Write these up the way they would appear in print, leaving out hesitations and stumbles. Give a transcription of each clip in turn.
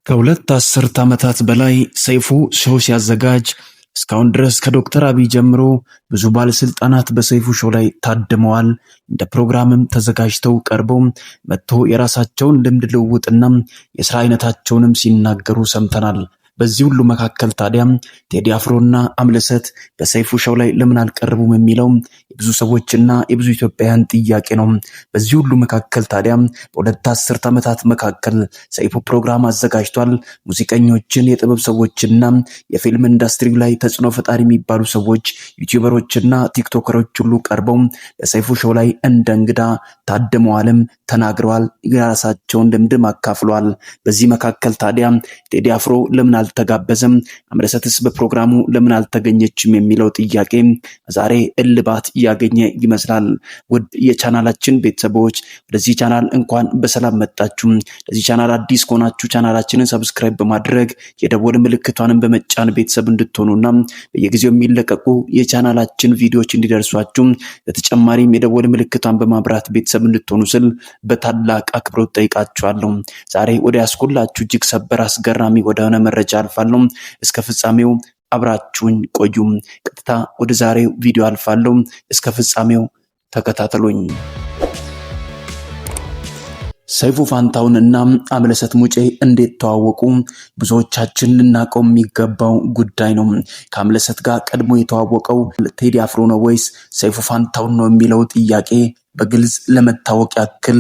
ከሁለት አስርት ዓመታት በላይ ሰይፉ ሾው ሲያዘጋጅ እስካሁን ድረስ ከዶክተር አብይ ጀምሮ ብዙ ባለስልጣናት በሰይፉ ሾው ላይ ታድመዋል። እንደ ፕሮግራምም ተዘጋጅተው ቀርበው መጥቶ የራሳቸውን ልምድ ልውውጥና የሥራ አይነታቸውንም ሲናገሩ ሰምተናል። በዚህ ሁሉ መካከል ታዲያ ቴዲ አፍሮና አምለሰት በሰይፉ ሾው ላይ ለምን አልቀረቡም የሚለው የብዙ ሰዎችና የብዙ ኢትዮጵያውያን ጥያቄ ነው። በዚህ ሁሉ መካከል ታዲያ በሁለት አስርት ዓመታት መካከል ሰይፉ ፕሮግራም አዘጋጅቷል። ሙዚቀኞችን፣ የጥበብ ሰዎችና የፊልም ኢንዱስትሪ ላይ ተጽዕኖ ፈጣሪ የሚባሉ ሰዎች፣ ዩቲዩበሮችና ቲክቶከሮች ሁሉ ቀርበው በሰይፉ ሾው ላይ እንደ እንግዳ ታድመዋልም፣ ተናግረዋል፣ የራሳቸውን ልምድም አካፍለዋል። በዚህ መካከል ታዲያ ቴዲ አፍሮ ለምን አልተጋበዘም፣ አምለሰትስ በፕሮግራሙ ለምን አልተገኘችም የሚለው ጥያቄ ዛሬ እልባት ያገኘ ይመስላል። ውድ የቻናላችን ቤተሰቦች ወደዚህ ቻናል እንኳን በሰላም መጣችሁ። ለዚህ ቻናል አዲስ ከሆናችሁ ቻናላችንን ሰብስክራይብ በማድረግ የደወል ምልክቷንም በመጫን ቤተሰብ እንድትሆኑና በየጊዜው የሚለቀቁ የቻናላችን ቪዲዮዎች እንዲደርሷችሁ በተጨማሪም የደወል ምልክቷን በማብራት ቤተሰብ እንድትሆኑ ስል በታላቅ አክብሮት ጠይቃችኋለሁ። ዛሬ ወደ ያስኩላችሁ እጅግ ሰበር አስገራሚ ወደሆነ መረጃ አልፋለሁ። እስከ ፍጻሜው አብራችሁኝ ቆዩ። ቀጥታ ወደ ዛሬው ቪዲዮ አልፋለሁ። እስከ ፍጻሜው ተከታተሉኝ። ሰይፉ ፋንታሁን እና አምለሰት ሙጬ እንዴት ተዋወቁ? ብዙዎቻችን ልናውቀው የሚገባው ጉዳይ ነው። ከአምለሰት ጋር ቀድሞ የተዋወቀው ቴዲ አፍሮ ነው ወይስ ሰይፉ ፋንታሁን ነው የሚለው ጥያቄ በግልጽ ለመታወቅ ያክል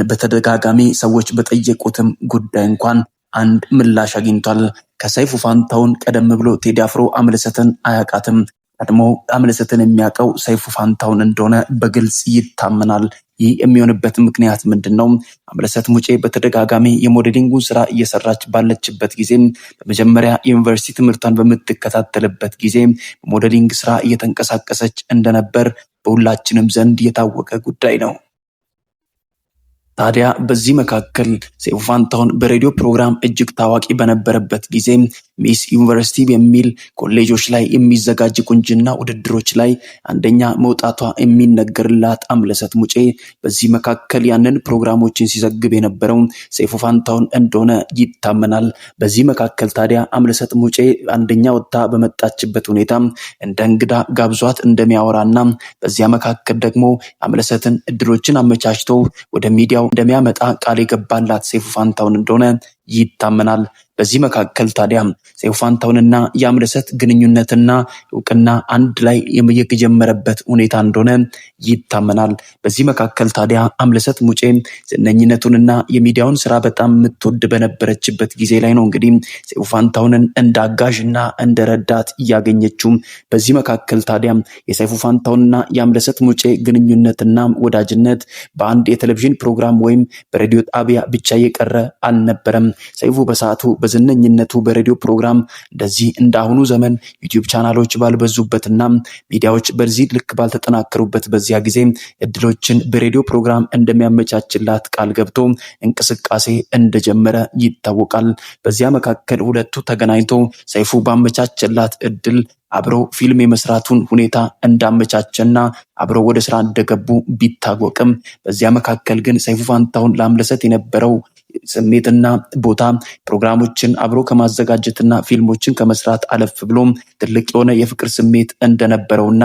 በተደጋጋሚ ሰዎች በጠየቁትም ጉዳይ እንኳን አንድ ምላሽ አግኝቷል። ከሰይፉ ፋንታሁን ቀደም ብሎ ቴዲ አፍሮ አምለሰትን አያውቃትም። ቀድሞ አምለሰትን የሚያውቀው ሰይፉ ፋንታሁን እንደሆነ በግልጽ ይታመናል። ይህ የሚሆንበት ምክንያት ምንድን ነው? አምለሰት ሙጬ በተደጋጋሚ የሞዴሊንጉን ስራ እየሰራች ባለችበት ጊዜ፣ በመጀመሪያ የዩኒቨርሲቲ ትምህርቷን በምትከታተልበት ጊዜ በሞዴሊንግ ስራ እየተንቀሳቀሰች እንደነበር በሁላችንም ዘንድ የታወቀ ጉዳይ ነው። ታዲያ በዚህ መካከል ሰይፉ ፋንታሁን በሬዲዮ ፕሮግራም እጅግ ታዋቂ በነበረበት ጊዜ ሚስ ዩኒቨርሲቲ የሚል ኮሌጆች ላይ የሚዘጋጅ ቁንጅና ውድድሮች ላይ አንደኛ መውጣቷ የሚነገርላት አምለሰት ሙጬ በዚህ መካከል ያንን ፕሮግራሞችን ሲዘግብ የነበረው ሰይፉ ፋንታሁን እንደሆነ ይታመናል። በዚህ መካከል ታዲያ አምለሰት ሙጬ አንደኛ ወጥታ በመጣችበት ሁኔታ እንደ እንግዳ ጋብዟት እንደሚያወራና በዚያ መካከል ደግሞ አምለሰትን እድሎችን አመቻችቶ ወደ ሚዲያው እንደሚያመጣ ቃል የገባላት ሰይፉ ፋንታሁን እንደሆነ ይታመናል። በዚህ መካከል ታዲያ ሰይፉ ፋንታሁንና የአምለሰት ግንኙነትና እውቅና አንድ ላይ የጀመረበት ሁኔታ እንደሆነ ይታመናል። በዚህ መካከል ታዲያ አምለሰት ሙጬ ዝነኝነቱንና የሚዲያውን ስራ በጣም የምትወድ በነበረችበት ጊዜ ላይ ነው እንግዲህ ሰይፉ ፋንታሁንን እንደ አጋዥና እንደ ረዳት እያገኘችው። በዚህ መካከል ታዲያ የሰይፉ ፋንታሁንና የአምለሰት ሙጬ ግንኙነትና ወዳጅነት በአንድ የቴሌቪዥን ፕሮግራም ወይም በሬዲዮ ጣቢያ ብቻ የቀረ አልነበረም። ሰይፉ በሰዓቱ በዝነኝነቱ በሬዲዮ ፕሮግራም እንደዚህ እንዳሁኑ ዘመን ዩቲዩብ ቻናሎች ባልበዙበትና ሚዲያዎች በዚህ ልክ ባልተጠናከሩበት በዚያ ጊዜ እድሎችን በሬዲዮ ፕሮግራም እንደሚያመቻችላት ቃል ገብቶ እንቅስቃሴ እንደጀመረ ይታወቃል። በዚያ መካከል ሁለቱ ተገናኝቶ ሰይፉ ባመቻችላት እድል አብሮ ፊልም የመስራቱን ሁኔታ እንዳመቻቸና አብሮ ወደ ስራ እንደገቡ ቢታወቅም በዚያ መካከል ግን ሰይፉ ፋንታሁን ለአምለሰት የነበረው ስሜትና ቦታ ፕሮግራሞችን አብሮ ከማዘጋጀትና ፊልሞችን ከመስራት አለፍ ብሎም ትልቅ የሆነ የፍቅር ስሜት እንደነበረውና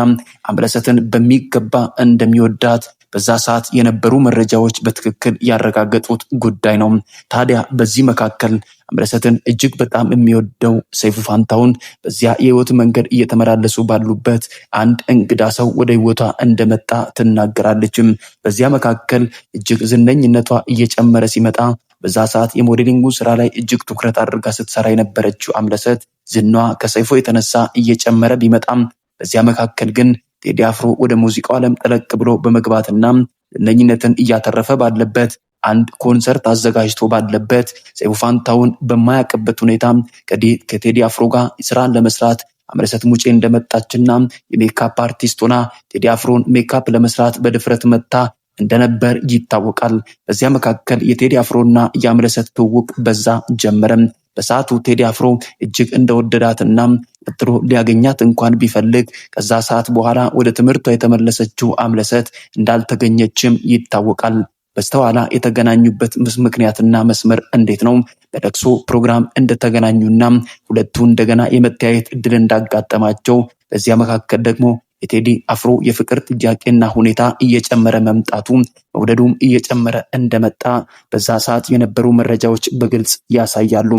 አምለሰትን በሚገባ እንደሚወዳት በዛ ሰዓት የነበሩ መረጃዎች በትክክል ያረጋገጡት ጉዳይ ነው። ታዲያ በዚህ መካከል አምለሰትን እጅግ በጣም የሚወደው ሰይፉ ፋንታሁን በዚያ የህይወት መንገድ እየተመላለሱ ባሉበት አንድ እንግዳ ሰው ወደ ህይወቷ እንደመጣ ትናገራለችም። በዚያ መካከል እጅግ ዝነኝነቷ እየጨመረ ሲመጣ በዛ ሰዓት የሞዴሊንጉ ስራ ላይ እጅግ ትኩረት አድርጋ ስትሰራ የነበረችው አምለሰት ዝናዋ ከሰይፉ የተነሳ እየጨመረ ቢመጣም በዚያ መካከል ግን ቴዲ አፍሮ ወደ ሙዚቃው ዓለም ጠለቅ ብሎ በመግባትና ዝነኝነትን እያተረፈ ባለበት አንድ ኮንሰርት አዘጋጅቶ ባለበት ሰይፉ ፋንታሁን በማያውቅበት ሁኔታ ከቴዲ አፍሮ ጋር ስራን ለመስራት አምለሰት ሙጬ እንደመጣችና የሜካፕ አርቲስት ሆና ቴዲ አፍሮን ሜካፕ ለመስራት በድፍረት መጣ እንደነበር ይታወቃል። በዚያ መካከል የቴዲ አፍሮና የአምለሰት ትውውቅ በዛ ጀመረ። በሰዓቱ ቴዲ አፍሮ እጅግ እንደወደዳትና ቀጥሮ ሊያገኛት እንኳን ቢፈልግ ከዛ ሰዓት በኋላ ወደ ትምህርቷ የተመለሰችው አምለሰት እንዳልተገኘችም ይታወቃል። በስተኋላ የተገናኙበት ምክንያትና መስመር እንዴት ነው? በለቅሶ ፕሮግራም እንደተገናኙና ሁለቱ እንደገና የመተያየት እድል እንዳጋጠማቸው፣ በዚያ መካከል ደግሞ የቴዲ አፍሮ የፍቅር ጥያቄና ሁኔታ እየጨመረ መምጣቱ፣ መውደዱም እየጨመረ እንደመጣ በዛ ሰዓት የነበሩ መረጃዎች በግልጽ ያሳያሉ።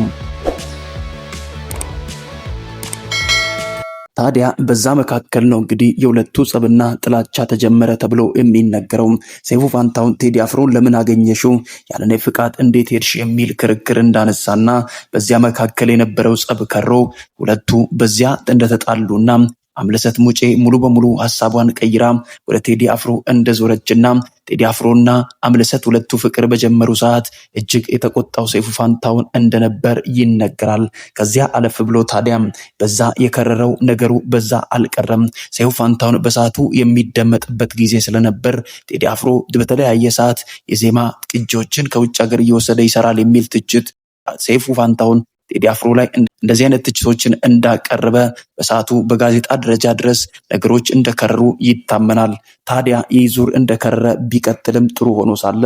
ታዲያ በዛ መካከል ነው እንግዲህ የሁለቱ ጸብና ጥላቻ ተጀመረ ተብሎ የሚነገረው። ሰይፉ ፋንታሁን ቴዲ አፍሮን ለምን አገኘሽው፣ ያለኔ ፍቃድ እንዴት ሄድሽ የሚል ክርክር እንዳነሳና በዚያ መካከል የነበረው ጸብ ከሮ ሁለቱ በዚያ እንደተጣሉና አምለሰት ሙጬ ሙሉ በሙሉ ሐሳቧን ቀይራ ወደ ቴዲ አፍሮ እንደዞረችና ቴዲ አፍሮና አምለሰት ሁለቱ ፍቅር በጀመሩ ሰዓት እጅግ የተቆጣው ሰይፉ ፋንታሁን እንደነበር ይነገራል። ከዚያ አለፍ ብሎ ታዲያ በዛ የከረረው ነገሩ በዛ አልቀረም። ሰይፉ ፋንታሁን በሰዓቱ የሚደመጥበት ጊዜ ስለነበር ቴዲ አፍሮ በተለያየ ሰዓት የዜማ ቅጂዎችን ከውጭ ሀገር እየወሰደ ይሰራል የሚል ትችት ሰይፉ ፋንታሁን ቴዲ አፍሮ ላይ እንደዚህ አይነት ትችቶችን እንዳቀረበ በሰዓቱ በጋዜጣ ደረጃ ድረስ ነገሮች እንደከረሩ ይታመናል። ታዲያ ይህ ዙር እንደከረረ ቢቀጥልም ጥሩ ሆኖ ሳለ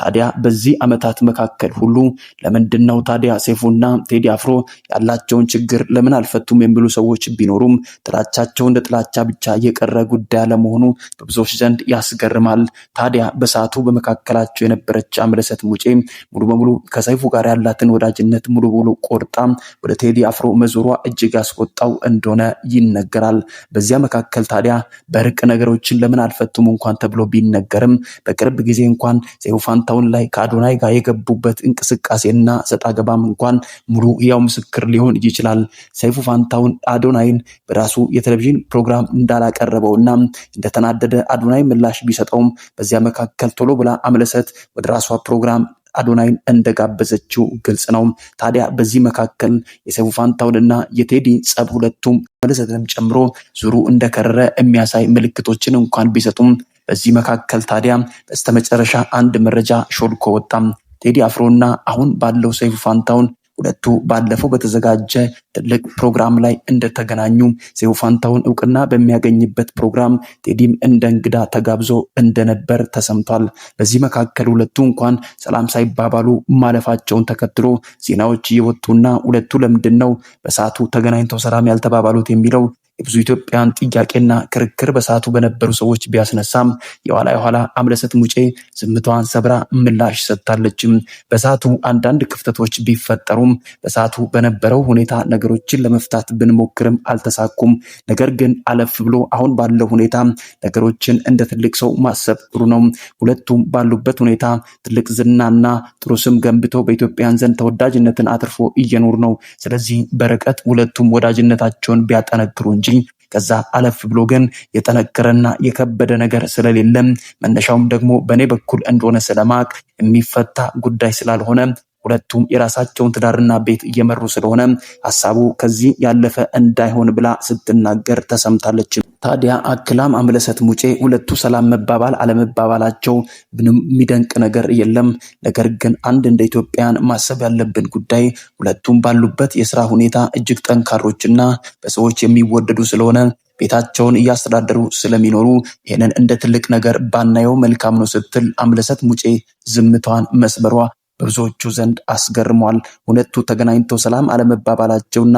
ታዲያ በዚህ ዓመታት መካከል ሁሉ ለምንድነው ታዲያ ሰይፉና ቴዲ አፍሮ ያላቸውን ችግር ለምን አልፈቱም የሚሉ ሰዎች ቢኖሩም ጥላቻቸው እንደ ጥላቻ ብቻ የቀረ ጉዳይ ለመሆኑ በብዙዎች ዘንድ ያስገርማል። ታዲያ በሰዓቱ በመካከላቸው የነበረች አምለሰት ሙጬ ሙሉ በሙሉ ከሰይፉ ጋር ያላትን ወዳጅነት ሙሉ በሙሉ ቆርጣ ወደ ቴዲ አፍሮ መዞሯ እጅግ ያስቆጣው እንደሆነ ይነገራል። በዚያ መካከል ታዲያ በርቅ ነገሮችን ለምን አልፈቱም እንኳን ተብሎ ቢነገርም በቅርብ ጊዜ እንኳን ሰይፉ ፋንታሁን ላይ ከአዶናይ ጋር የገቡበት እንቅስቃሴና ሰጣ ገባም እንኳን ሙሉ ያው ምስክር ሊሆን ይችላል። ሰይፉ ፋንታሁን አዶናይን በራሱ የቴሌቪዥን ፕሮግራም እንዳላቀረበውና እንደተናደደ አዶናይ ምላሽ ቢሰጠውም በዚያ መካከል ቶሎ ብላ አምለሰት ወደ ራሷ ፕሮግራም አዶናይን እንደጋበዘችው ግልጽ ነው። ታዲያ በዚህ መካከል የሰይፉ ፋንታሁንና የቴዲ ጸብ ሁለቱም አምለሰትንም ጨምሮ ዙሩ እንደከረረ የሚያሳይ ምልክቶችን እንኳን ቢሰጡም በዚህ መካከል ታዲያ በስተመጨረሻ አንድ መረጃ ሾልኮ ወጣም። ቴዲ አፍሮና አሁን ባለው ሰይፉ ፋንታሁን ሁለቱ ባለፈው በተዘጋጀ ትልቅ ፕሮግራም ላይ እንደተገናኙ ሰይፉ ፋንታሁን እውቅና በሚያገኝበት ፕሮግራም ቴዲም እንደ እንግዳ ተጋብዞ እንደነበር ተሰምቷል። በዚህ መካከል ሁለቱ እንኳን ሰላም ሳይባባሉ ማለፋቸውን ተከትሎ ዜናዎች እየወጡና ሁለቱ ለምንድነው በሰዓቱ ተገናኝተው ሰላም ያልተባባሉት የሚለው የብዙ ኢትዮጵያን ጥያቄና ክርክር በሰዓቱ በነበሩ ሰዎች ቢያስነሳም የኋላ አምለሰት ሙጬ ዝምታዋን ሰብራ ምላሽ ሰጥታለችም። በሰዓቱ አንዳንድ ክፍተቶች ቢፈጠሩም በሰዓቱ በነበረው ሁኔታ ነገሮችን ለመፍታት ብንሞክርም አልተሳኩም። ነገር ግን አለፍ ብሎ አሁን ባለው ሁኔታ ነገሮችን እንደ ትልቅ ሰው ማሰብ ጥሩ ነው። ሁለቱም ባሉበት ሁኔታ ትልቅ ዝናና ጥሩ ስም ገንብተው በኢትዮጵያን ዘንድ ተወዳጅነትን አትርፎ እየኖሩ ነው። ስለዚህ በርቀት ሁለቱም ወዳጅነታቸውን ቢያጠነክሩ እንጂ ከዛ አለፍ ብሎ ግን የጠነከረና የከበደ ነገር ስለሌለም መነሻውም ደግሞ በኔ በኩል እንደሆነ ስለማቅ የሚፈታ ጉዳይ ስላልሆነ ሁለቱም የራሳቸውን ትዳርና ቤት እየመሩ ስለሆነ ሐሳቡ ከዚህ ያለፈ እንዳይሆን ብላ ስትናገር ተሰምታለች። ታዲያ አክላም አምለሰት ሙጬ ሁለቱ ሰላም መባባል አለመባባላቸው ምንም የሚደንቅ ነገር የለም። ነገር ግን አንድ እንደ ኢትዮጵያን ማሰብ ያለብን ጉዳይ ሁለቱም ባሉበት የስራ ሁኔታ እጅግ ጠንካሮችና በሰዎች የሚወደዱ ስለሆነ ቤታቸውን እያስተዳደሩ ስለሚኖሩ ይህንን እንደ ትልቅ ነገር ባናየው መልካም ነው ስትል አምለሰት ሙጬ ዝምታዋን መስበሯ በብዙዎቹ ዘንድ አስገርሟል። ሁለቱ ተገናኝተው ሰላም አለመባባላቸውና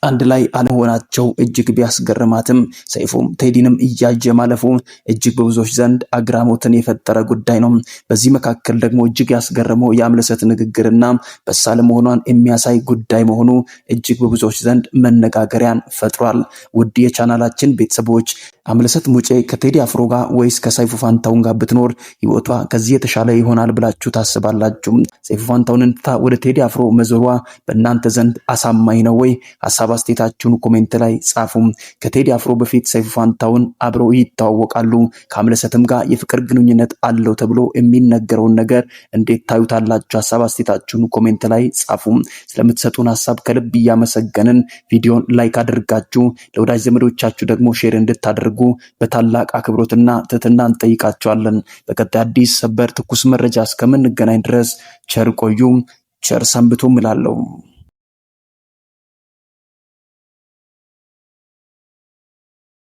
አንድ ላይ አለመሆናቸው እጅግ ቢያስገርማትም ሰይፉም ቴዲንም እያየ ማለፉ እጅግ በብዙዎች ዘንድ አግራሞትን የፈጠረ ጉዳይ ነው። በዚህ መካከል ደግሞ እጅግ ያስገረመው የአምለሰት ንግግርና በሳል መሆኗን የሚያሳይ ጉዳይ መሆኑ እጅግ በብዙዎች ዘንድ መነጋገሪያን ፈጥሯል። ውድ የቻናላችን ቤተሰቦች አምለሰት ሙጬ ከቴዲ አፍሮ ጋር ወይስ ከሰይፉ ፋንታሁን ጋር ብትኖር ህይወቷ ከዚህ የተሻለ ይሆናል ብላችሁ ታስባላችሁ? ሰይፉ ፋንታሁንን ትታ ወደ ቴዲ አፍሮ መዞሯ በእናንተ ዘንድ አሳማኝ ነው ወይ? ሀሳብ አስተያየታችሁን ኮሜንት ላይ ጻፉም። ከቴዲ አፍሮ በፊት ሰይፉ ፋንታሁን አብረው ይተዋወቃሉ። ከአምለሰትም ጋር የፍቅር ግንኙነት አለው ተብሎ የሚነገረውን ነገር እንዴት ታዩታላችሁ? ሀሳብ አስተያየታችሁን ኮሜንት ላይ ጻፉም። ስለምትሰጡን ሀሳብ ከልብ እያመሰገንን ቪዲዮን ላይክ አድርጋችሁ ለወዳጅ ዘመዶቻችሁ ደግሞ ሼር እንድታደርጉ በታላቅ አክብሮትና ትህትና እንጠይቃችኋለን። በቀጣይ አዲስ ሰበር ትኩስ መረጃ እስከምንገናኝ ድረስ ቸር ቆዩ፣ ቸር ሰንብቱ እላለሁ።